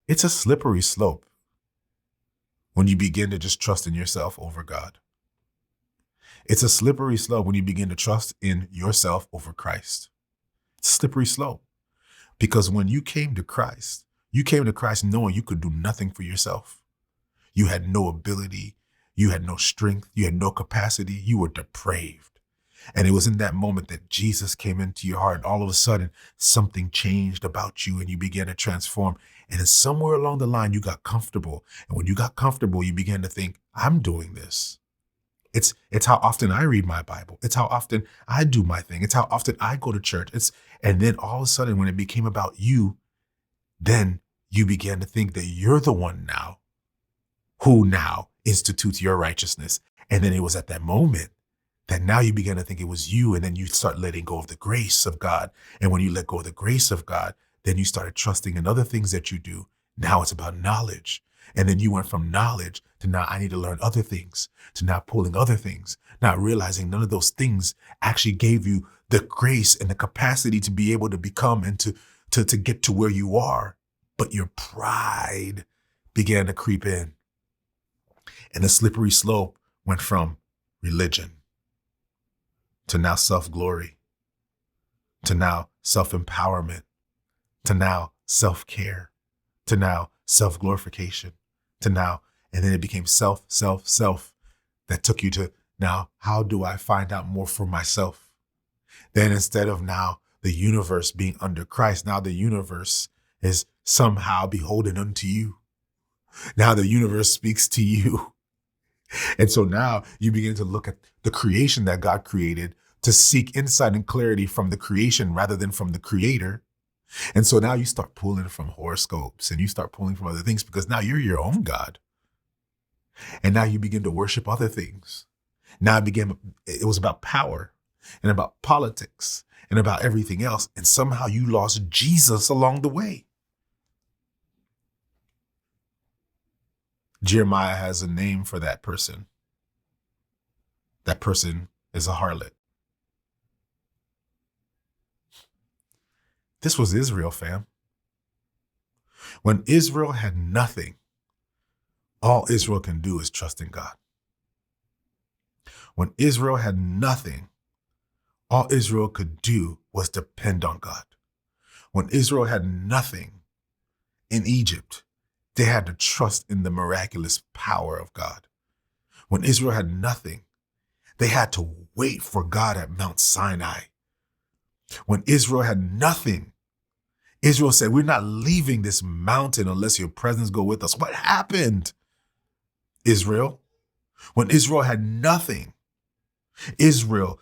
It's a slippery slope when you begin to just trust in yourself over God. It's a slippery slope when you begin to trust in yourself over Christ. It's a slippery slope because when you came to Christ knowing you could do nothing for yourself. You had no ability. You had no strength. You had no capacity. You were depraved. And it was in that moment that Jesus came into your heart. And all of a sudden, something changed about you and you began to transform. And then somewhere along the line, you got comfortable. And when you got comfortable, you began to think, I'm doing this. It's how often I read my Bible. It's how often I do my thing. It's how often I go to church. And then all of a sudden, when it became about you, then you began to think that you're the one now who now institutes your righteousness. And then it was at that moment that now you began to think it was you, and then you start letting go of the grace of God. And when you let go of the grace of God, then you started trusting in other things that you do. Now it's about knowledge. And then you went from knowledge to now I need to learn other things, to now pulling other things, not realizing none of those things actually gave you the grace and the capacity to be able to become and to get to where you are. But your pride began to creep in. And the slippery slope went from religion to now self-glory, to now self-empowerment, to now self-care, to now self-glorification, to now, and then it became self that took you to now, how do I find out more for myself? Then instead of now the universe being under Christ, now the universe is somehow beholden unto you. Now the universe speaks to you. And so now you begin to look at the creation that God created to seek insight and clarity from the creation rather than from the creator. And so now you start pulling from horoscopes and you start pulling from other things because now you're your own God. And now you begin to worship other things. Now it was about power and about politics and about everything else. And somehow you lost Jesus along the way. Jeremiah has a name for that person. That person is a harlot. This was Israel, fam. When Israel had nothing, all Israel can do is trust in God. When Israel had nothing, all Israel could do was depend on God. When Israel had nothing in Egypt, they had to trust in the miraculous power of God. When Israel had nothing, they had to wait for God at Mount Sinai. When Israel had nothing, Israel said, we're not leaving this mountain unless your presence go with us. What happened, Israel? When Israel had nothing, Israel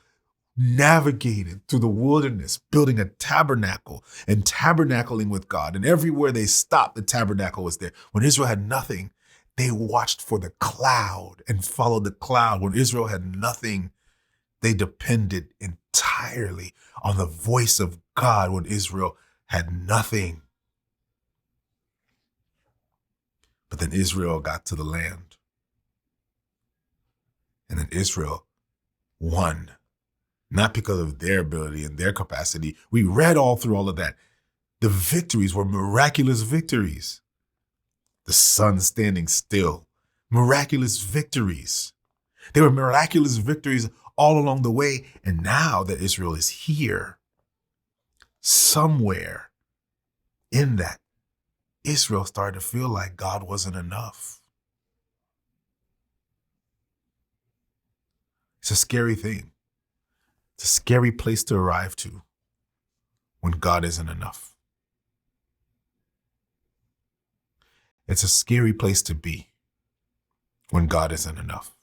navigated through the wilderness, building a tabernacle and tabernacling with God. And everywhere they stopped, the tabernacle was there. When Israel had nothing, they watched for the cloud and followed the cloud. When Israel had nothing, they depended entirely on the voice of God when Israel had nothing. But then Israel got to the land. And then Israel won. Not because of their ability and their capacity. We read all through all of that. The victories were miraculous victories. The sun standing still. Miraculous victories. They were miraculous victories all along the way. And now that Israel is here, somewhere in that, Israel started to feel like God wasn't enough. It's a scary thing. It's a scary place to arrive to when God isn't enough. It's a scary place to be when God isn't enough.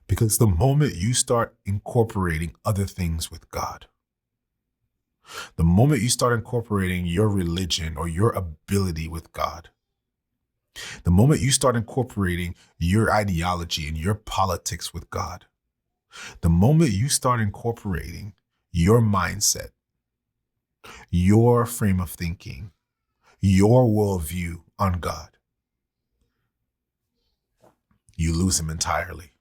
Because the moment you start incorporating other things with God, the moment you start incorporating your religion or your ability with God, the moment you start incorporating your ideology and your politics with God, the moment you start incorporating your mindset, your frame of thinking, your worldview on God, you lose him entirely.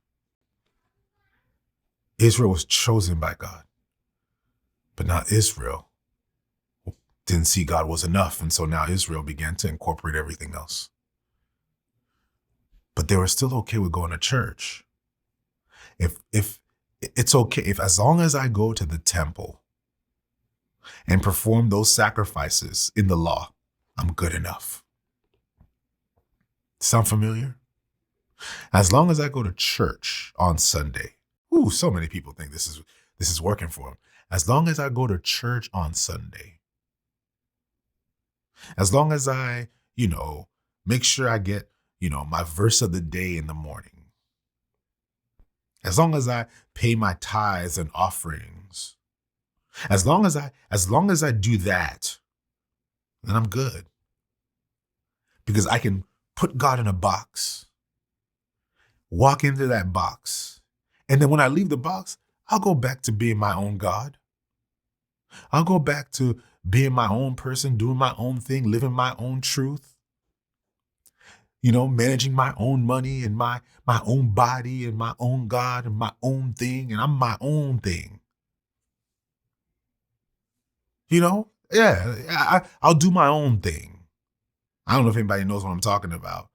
Israel was chosen by God, but now Israel didn't see God was enough. And so now Israel began to incorporate everything else. But they were still okay with going to church. If it's okay, if as long as I go to the temple and perform those sacrifices in the law, I'm good enough. Sound familiar? As long as I go to church on Sunday, so many people think this is working for them. As long as I go to church on Sunday, as long as I, make sure I get, my verse of the day in the morning, as long as I pay my tithes and offerings, as long as I do that, then I'm good. Because I can put God in a box, walk into that box, and then when I leave the box, I'll go back to being my own God. I'll go back to being my own person, doing my own thing, living my own truth. Managing my own money and my own body and my own God and my own thing, and I'm my own thing. I'll do my own thing. I don't know if anybody knows what I'm talking about,